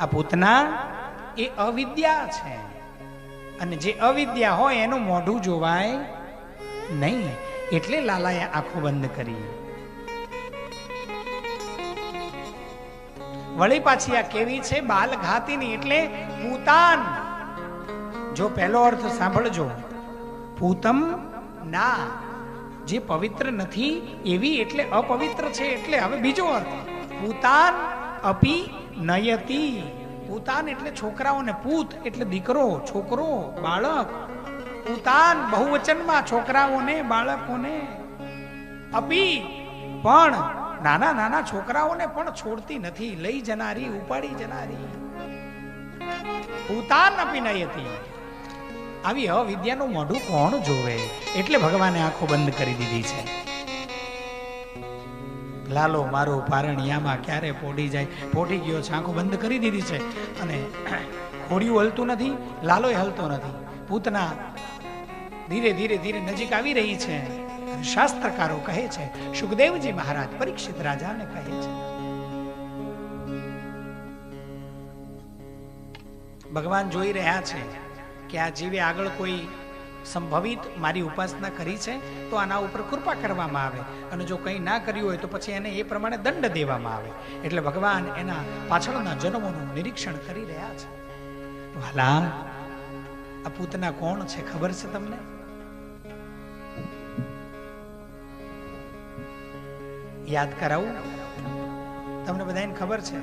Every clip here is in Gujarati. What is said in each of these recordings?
આ પૂતના એ અવિદ્યા છે, અને જે અવિદ્યા હોય એનું મોઢું જોવાય નહીં, એટલે લાલાએ આંખો બંધ કરી. વળી પાછી આ કેવી છે? બાલ ઘાતીની, એટલે પૂતાન. જો પહેલો અર્થ સાંભળજો, પૂતમ ના, જે પવિત્ર નથી એવી, એટલે અપવિત્ર છે. એટલે હવે બીજો અર્થ, પૂતાન અપી નયતી. પૂતાન એટલે છોકરાઓને, પૂત એટલે દીકરો, છોકરો, બાળક. પૂતાન બહુવચનમાં, છોકરાઓને, બાળકોને. અપી પણ, નાના નાના છોકરાઓને પણ છોડતી નથી, લઈ જનારી, ઉપાડી જનારી. પૂતાન અપી નયતી. આવી અવિદ્યાનું મોઢું કોણ જોવે? એટલે ભગવાને આંખો બંધ કરી દીધી છે. લાલો મારો પારણિયામાં ક્યારે પોડી જાય, પોડી ગયો છે, આંખો બંધ કરી દીધી છે, અને ઘોડિયું હલતું નથી, લાલોય હલતો નથી. પૂતના ધીરે ધીરે ધીરે નજીક આવી રહી છે. શાસ્ત્રકારો કહે છે, સુખદેવજી મહારાજ પરીક્ષિત રાજાને કહે છે, ભગવાન જોઈ રહ્યા છે કે આ જીવે આગળ કોઈ સંભવિત મારી ઉપાસના કરી છે તો આના ઉપર કૃપા કરવામાં આવે, અને જો કંઈ ના કર્યું હોય તો પછી એને એ પ્રમાણે દંડ દેવામાં આવે. એટલે ભગવાન એના પાછળના જન્મોનું નિરીક્ષણ કરી રહ્યા છે. વાલા, આ પૂતના કોણ છે ખબર છે તમને? યાદ કરાવું તમને? બધાને ખબર છે?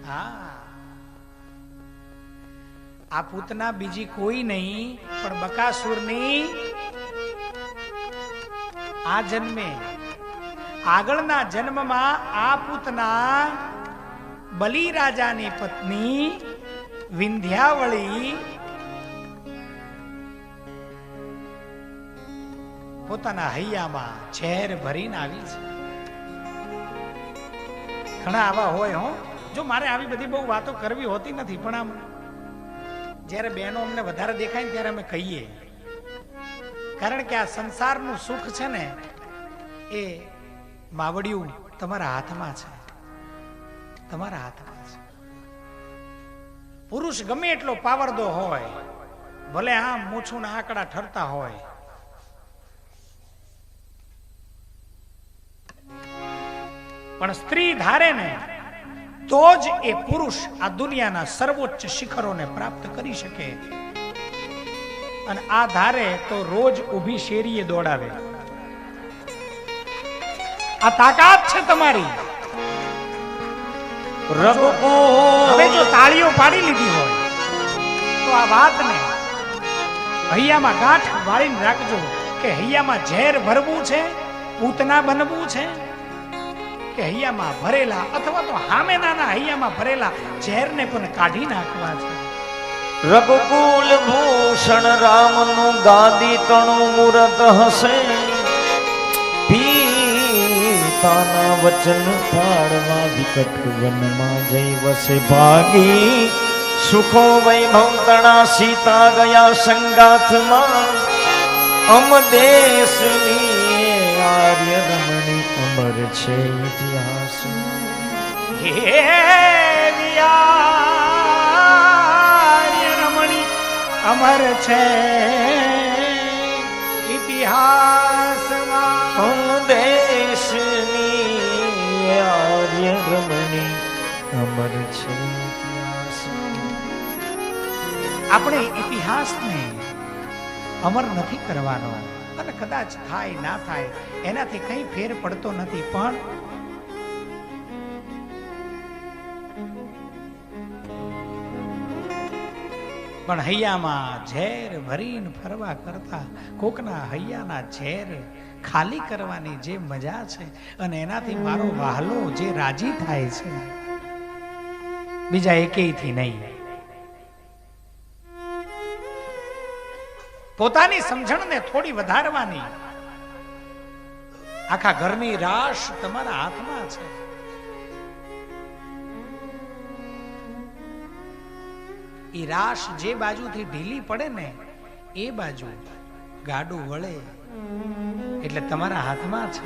હા, આ પૂતના બીજી કોઈ નહીં પણ બકાસુરની આ જન્મે, આગળના જન્મમાં આ પૂતના બલિ રાજાની પત્ની વિંધ્યાવળી પોતાના હૈયામાં ઝેર ભરીને આવી છે. ઘણા આવા હોય હો. જો મારે આવી બધી બહુ વાતો કરવી હોતી નથી, પણ આમ જ્યારે બહેનો અમને વધારે દેખાય ને ત્યારે અમે કહીએ, કારણ કે આ સંસારનું સુખ છે ને એ માવડિયું તમારા હાથમાં છે, તમારા હાથમાં છે. પુરુષ ગમે એટલો પાવરદો હોય, ભલે આમ મૂછું ના આંકડા ઠરતા હોય, પણ સ્ત્રી ધારે ને તો જ એ પુરુષ આ દુનિયાના સર્વોચ્ચ શિખરોને પ્રાપ્ત કરી શકે. અને આ ધારે તો રોજ ઊભી શેરીએ દોડાવે. આ તાકાત છે તમારી. હવે જો તાળીઓ પાડી લીધી હોય તો આ વાતને હૈયામાં ગાંઠ વાળીને રાખજો કે હૈયામાં ઝેર ભરવું છે, પૂતના બનવું છે, કે હૈયામાં ભરેલા અથવા તો હામેનાના હૈયામાં ભરેલા ઝેરને પણ કાઢી નાખવા છે. રઘુકુલ ભૂષણ રામનું ગાદી તણું મૂરત હશે, પિતાના વચન પાળવા વિકટ વનમાં જઈ વસે ભાગી. સુખો વૈભવ તણા સીતા ગયા સંગાથમાં, અમ દેશની આર્ય રમણી અમર છે ઇતિહાસ. હે આર્ય રમણી અમર છે ઇતિહાસમાં. અમ દેશની આર્ય રમણી અમર છે ઇતિહાસમાં. આપણે ઇતિહાસને અમર નથી કરવાનો, અને કદાચ થાય ના થાય એનાથી કઈ ફેર પડતો નથી, પણ હૈયામાં ઝેર ભરીને ફરવા કરતા કોકના હૈયાના ઝેર ખાલી કરવાની જે મજા છે, અને એનાથી મારો વહાલો જે રાજી થાય છે, બીજા એકેયથી નહીં. પોતાની સમજણને થોડી વધારવાની, આખા ઘરની રાશ તમારા હાથમાં છે. એ રાશ જે બાજુથી ઢીલી પડે ને એ બાજુ ગાડું વળે, એટલે તમારા હાથમાં છે.